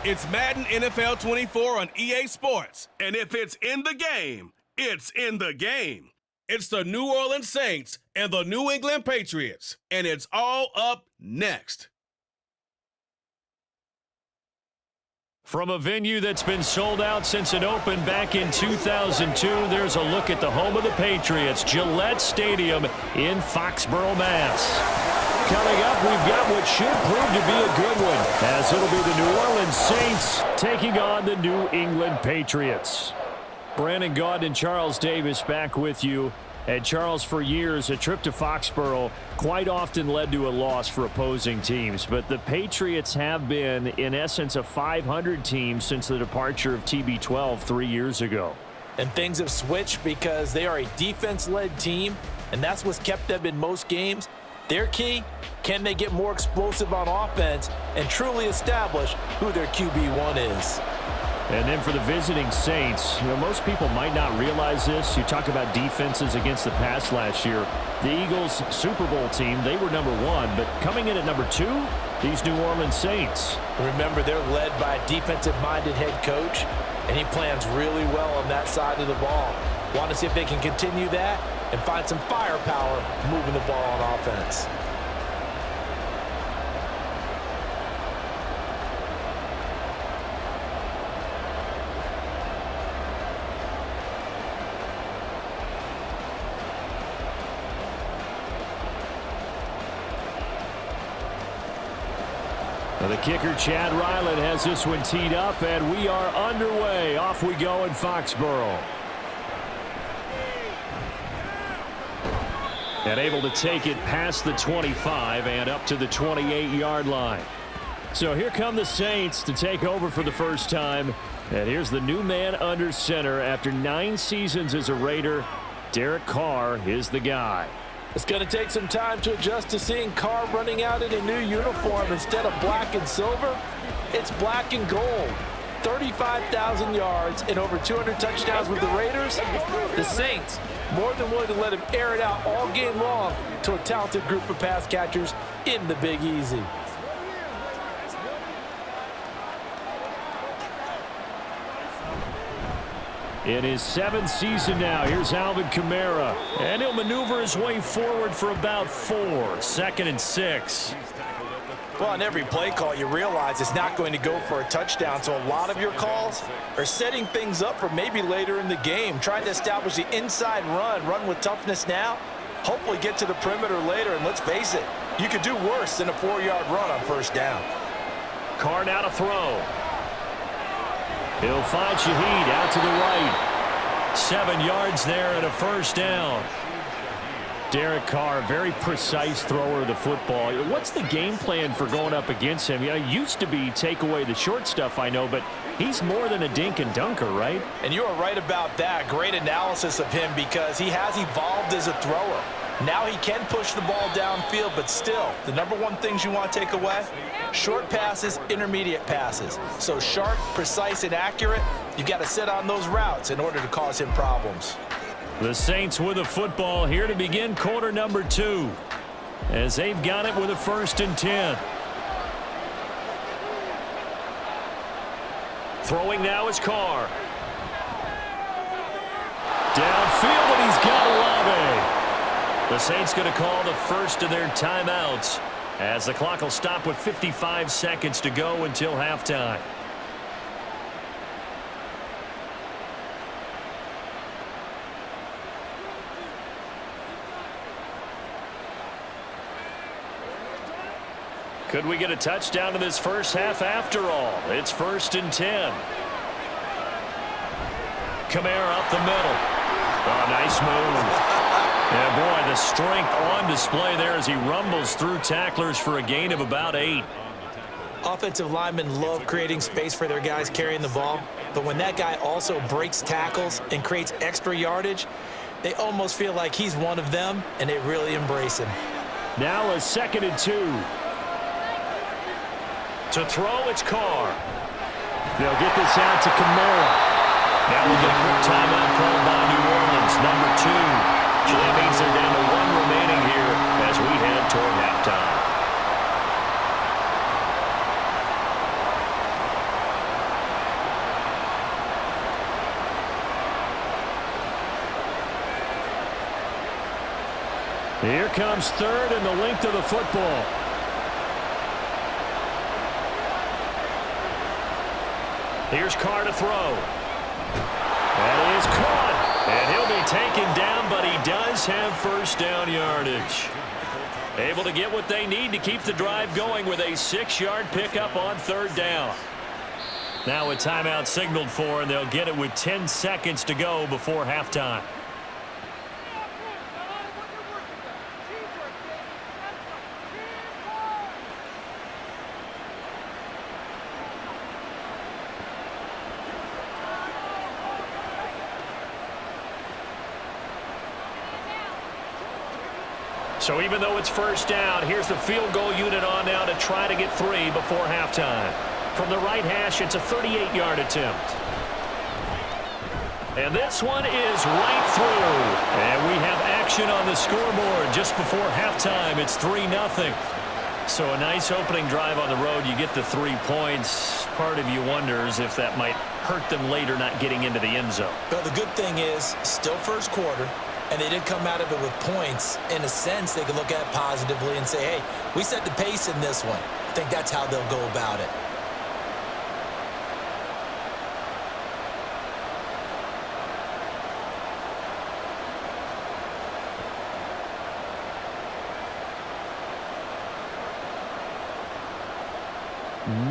It's Madden NFL 24 on EA Sports. And if it's in the game, it's in the game. It's the New Orleans Saints and the New England Patriots. And it's all up next. From a venue that's been sold out since it opened back in 2002, there's a look at the home of the Patriots, Gillette Stadium in Foxborough, Mass. Coming up, we've got what should prove to be a good one, as it'll be the New Orleans Saints taking on the New England Patriots. Brandon Gaudin and Charles Davis back with you. And Charles, for years, a trip to Foxborough quite often led to a loss for opposing teams. But the Patriots have been, in essence, a 500 team since the departure of TB12 3 years ago. And things have switched because they are a defense-led team, and that's what's kept them in most games. Their key, can they get more explosive on offense and truly establish who their QB1 is? And then for the visiting Saints, most people might not realize this. You talk about defenses against the pass last year. The Eagles' Super Bowl team, they were number 1, but coming in at number 2, these New Orleans Saints. Remember, they're led by a defensive-minded head coach, and he plans really well on that side of the ball. Want to see if they can continue that and find some firepower moving the ball on offense. The kicker, Chad Ryland, has this one teed up, and we are underway. Off we go in Foxborough. And able to take it past the 25 and up to the 28-yard line. So here come the Saints to take over for the first time. And here's the new man under center after 9 seasons as a Raider. Derek Carr is the guy. It's going to take some time to adjust to seeing Carr running out in a new uniform instead of black and silver. It's black and gold. 35,000 yards and over 200 touchdowns with the Raiders. The Saints more than willing to let him air it out all game long to a talented group of pass catchers in the Big Easy. In his 7th season now, here's Alvin Kamara. And he'll maneuver his way forward for about 4. 2nd and 6. Well, on every play call, you realize it's not going to go for a touchdown. So a lot of your calls are setting things up for maybe later in the game, trying to establish the inside run with toughness now, hopefully get to the perimeter later. And let's face it, you could do worse than a 4-yard run on first down. Carr now to throw. He'll find Shaheed out to the right. 7 yards there and a first down. Derek Carr, very precise thrower of the football. What's the game plan for going up against him? It used to be take away the short stuff, I know, but he's more than a dink and dunker, right? And you are right about that. Great analysis of him because he has evolved as a thrower. Now he can push the ball downfield, but still, the number one things you want to take away, short passes, intermediate passes. So sharp, precise, and accurate, you've got to sit on those routes in order to cause him problems. The Saints with a football here to begin quarter number 2, as they've got it with a 1st and 10. Throwing now is Carr. Downfield, and he's got Olave. The Saints going to call the first of their timeouts as the clock will stop with 55 seconds to go until halftime. Could we get a touchdown in this first half after all? It's 1st and 10. Kamara up the middle. Oh, nice move. Yeah, boy, the strength on display there as he rumbles through tacklers for a gain of about 8. Offensive linemen love creating space for their guys carrying the ball, but when that guy also breaks tackles and creates extra yardage, they almost feel like he's one of them, and they really embrace him. Now a 2nd and 2. To throw, it's Carr. They'll get this out to Kamara. Now we'll get a quick timeout called by New Orleans, number 2. So that means they're down to 1 remaining here as we head toward halftime. Here comes third and the length of the football. Here's Carr to throw. That is caught. And he'll be taken down, but he does have first down yardage. Able to get what they need to keep the drive going with a 6-yard pickup on third down. Now a timeout signaled for, and they'll get it with 10 seconds to go before halftime. So even though it's first down, here's the field goal unit on now to try to get 3 before halftime. From the right hash, it's a 38-yard attempt. And this one is right through. And we have action on the scoreboard just before halftime. It's 3-0. So a nice opening drive on the road. You get the 3 points. Part of you wonders if that might hurt them later not getting into the end zone. Well, the good thing is still first quarter. And they did come out of it with points. In a sense, they could look at it positively and say, hey, we set the pace in this one. I think that's how they'll go about it.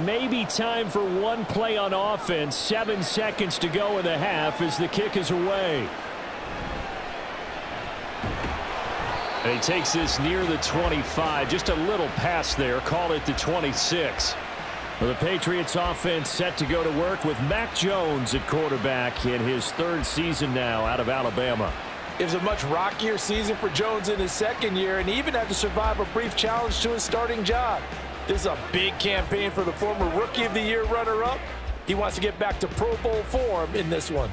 Maybe time for one play on offense. 7 seconds to go in the half as the kick is away. And he takes this near the 25. Just a little pass there. Call it the 26. Well, the Patriots offense set to go to work with Mac Jones at quarterback in his 3rd season now out of Alabama. It was a much rockier season for Jones in his 2nd year, and he even had to survive a brief challenge to his starting job. This is a big campaign for the former Rookie of the Year runner-up. He wants to get back to Pro Bowl form in this one.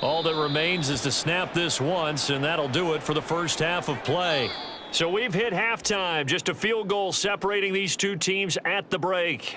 All that remains is to snap this once, and that'll do it for the first half of play. So we've hit halftime. Just a field goal separating these two teams at the break.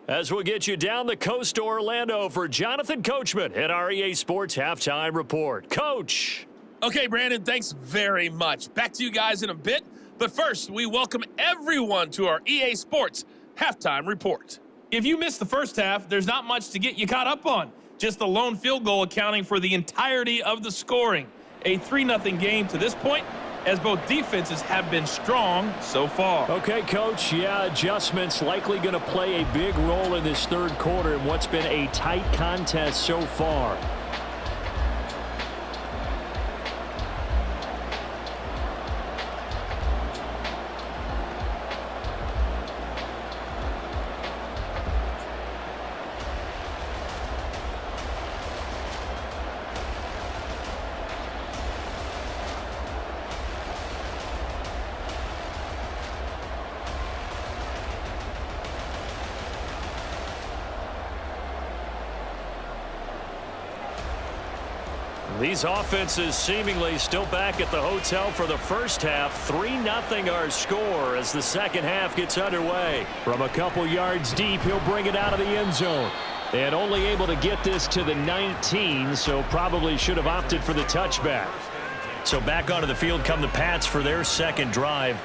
As we'll get you down the coast to Orlando for Jonathan Coachman at our EA Sports Halftime Report. Coach. Okay, Brandon, thanks very much. Back to you guys in a bit. But first, we welcome everyone to our EA Sports Halftime Report. If you missed the first half, there's not much to get you caught up on. Just the lone field goal accounting for the entirety of the scoring. A 3-0 game to this point, as both defenses have been strong so far. Okay, Coach. Yeah, adjustments likely going to play a big role in this 3rd quarter in what's been a tight contest so far. These offenses seemingly still back at the hotel for the first half. 3-0 our score as the second half gets underway. From a couple yards deep, he'll bring it out of the end zone. And only able to get this to the 19, so probably should have opted for the touchback. So back onto the field come the Pats for their second drive.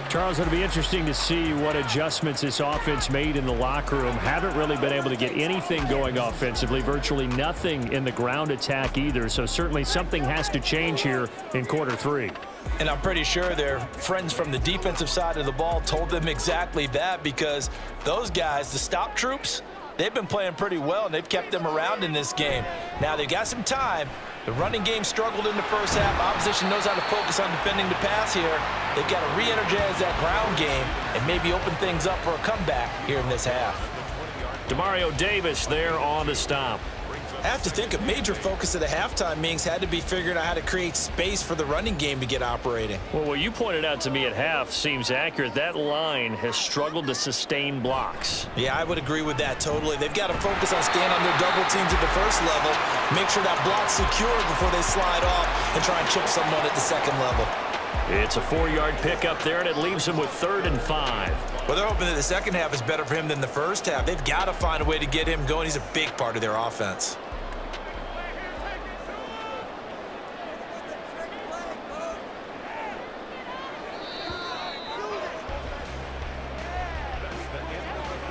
Charles, it'll be interesting to see what adjustments this offense made in the locker room. Haven't really been able to get anything going offensively, virtually nothing in the ground attack either. So certainly something has to change here in quarter 3. And I'm pretty sure their friends from the defensive side of the ball told them exactly that, because those guys, the stop troops, they've been playing pretty well, and they've kept them around in this game. Now, they've got some time. The running game struggled in the first half. Opposition knows how to focus on defending the pass here. They've got to re-energize that ground game and maybe open things up for a comeback here in this half. Demario Davis there on the stop. I have to think a major focus of the halftime meetings had to be figuring out how to create space for the running game to get operating. Well, what you pointed out to me at half seems accurate. That line has struggled to sustain blocks. Yeah, I would agree with that totally. They've got to focus on staying on their double teams at the first level, make sure that block's secure before they slide off and try and chip someone at the second level. It's a 4-yard pickup there, and it leaves him with 3rd and 5. Well, they're hoping that the second half is better for him than the first half. They've got to find a way to get him going. He's a big part of their offense.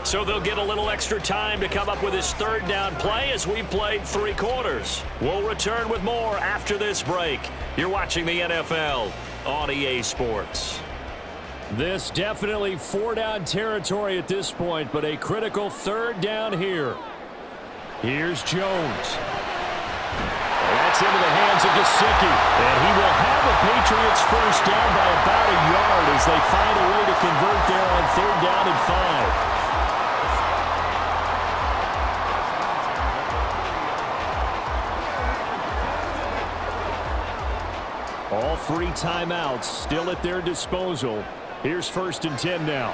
So they'll get a little extra time to come up with his 3rd down play as we've played 3 quarters. We'll return with more after this break. You're watching the NFL on EA Sports. This definitely 4-down territory at this point, but a critical 3rd down here. Here's Jones. That's into the hands of Gesicki, and he will have the Patriots first down by about a yard as they find a way to convert there on 3rd down and 5. All 3 timeouts still at their disposal. Here's 1st and 10 now.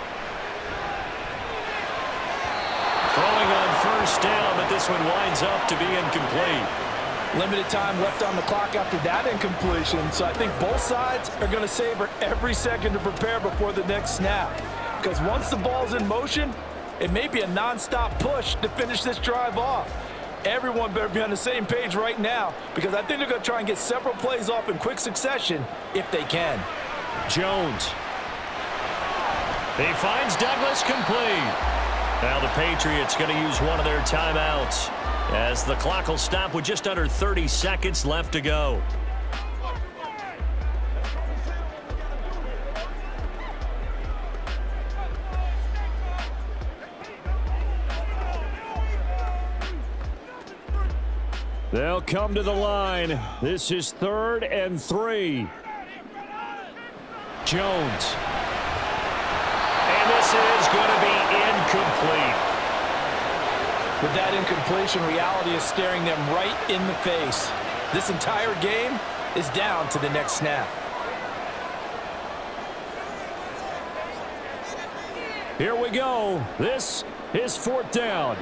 Throwing on 1st down, but this one winds up to be incomplete. Limited time left on the clock after that incompletion, so I think both sides are going to savor every second to prepare before the next snap. Because once the ball's in motion, it may be a non-stop push to finish this drive off. Everyone better be on the same page right now, because I think they're going to try and get several plays off in quick succession if they can. Jones. He finds Douglas complete. Now the Patriots going to use one of their timeouts as the clock will stop with just under 30 seconds left to go. They'll come to the line. This is 3rd and 3. Jones. And this is going to be incomplete. With that incompletion, reality is staring them right in the face. This entire game is down to the next snap. Here we go. This is 4th down.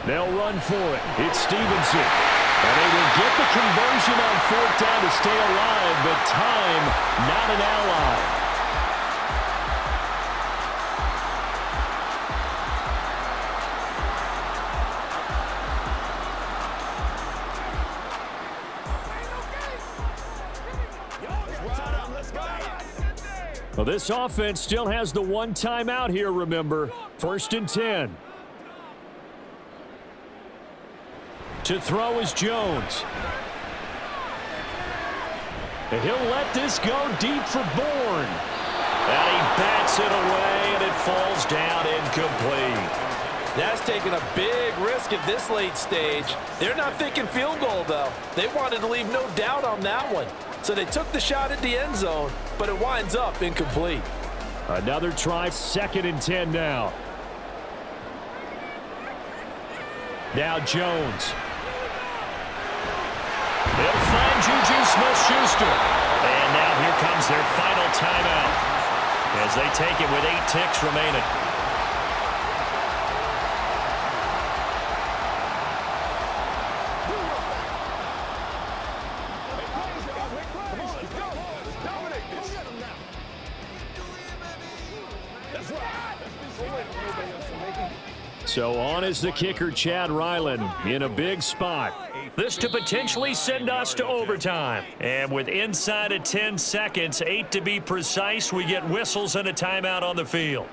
They'll run for it. It's Stevenson. And they will get the conversion on 4th down to stay alive, but time not an ally. Well, this offense still has the 1 timeout here, remember. 1st and 10. To throw is Jones. And he'll let this go deep for Bourne. And he bats it away, and it falls down incomplete. That's taking a big risk at this late stage. They're not thinking field goal, though. They wanted to leave no doubt on that one. So they took the shot at the end zone, but it winds up incomplete. Another try, 2nd and 10 now. Now Jones. They'll find Juju Smith-Schuster. And now here comes their final timeout as they take it with 8 ticks remaining. So on is the kicker, Chad Ryland, in a big spot. This to potentially send us to overtime. And with inside of 10 seconds, 8 to be precise, we get whistles and a timeout on the field.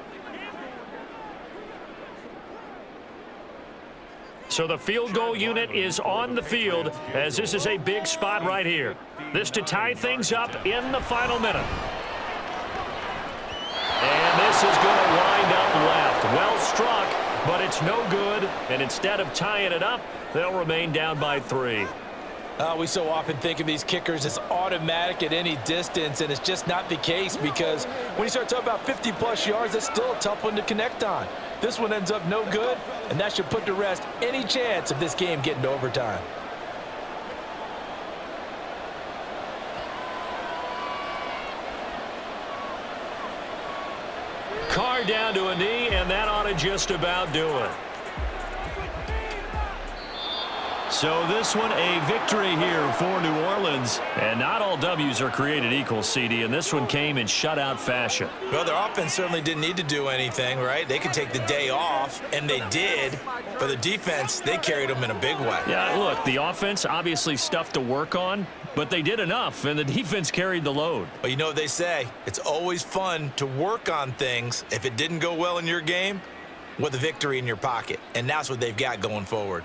So the field goal unit is on the field as this is a big spot right here. This to tie things up in the final minute. And this is going to wind up left. Well struck, but it's no good. And instead of tying it up, they'll remain down by 3. We so often think of these kickers as automatic at any distance, and it's just not the case because when you start talking about 50-plus yards, that's still a tough one to connect on. This one ends up no good, and that should put to rest any chance of this game getting to overtime. Carr down to a knee, and that ought to just about do it. So this one a victory here for New Orleans. And not all W's are created equal, CD, and this one came in shutout fashion. Well, their offense certainly didn't need to do anything, right? They could take the day off, and they did. But the defense, they carried them in a big way. Yeah, look, the offense, obviously stuff to work on, but they did enough, and the defense carried the load. But you know what they say, it's always fun to work on things. If it didn't go well in your game, with a victory in your pocket. And that's what they've got going forward.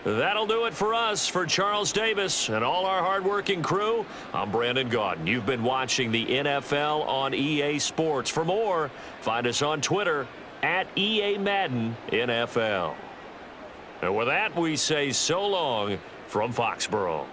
That'll do it for us. For Charles Davis and all our hardworking crew, I'm Brandon Gaudin. You've been watching the NFL on EA Sports. For more, find us on Twitter at EA Madden NFL. And with that, we say so long from Foxborough.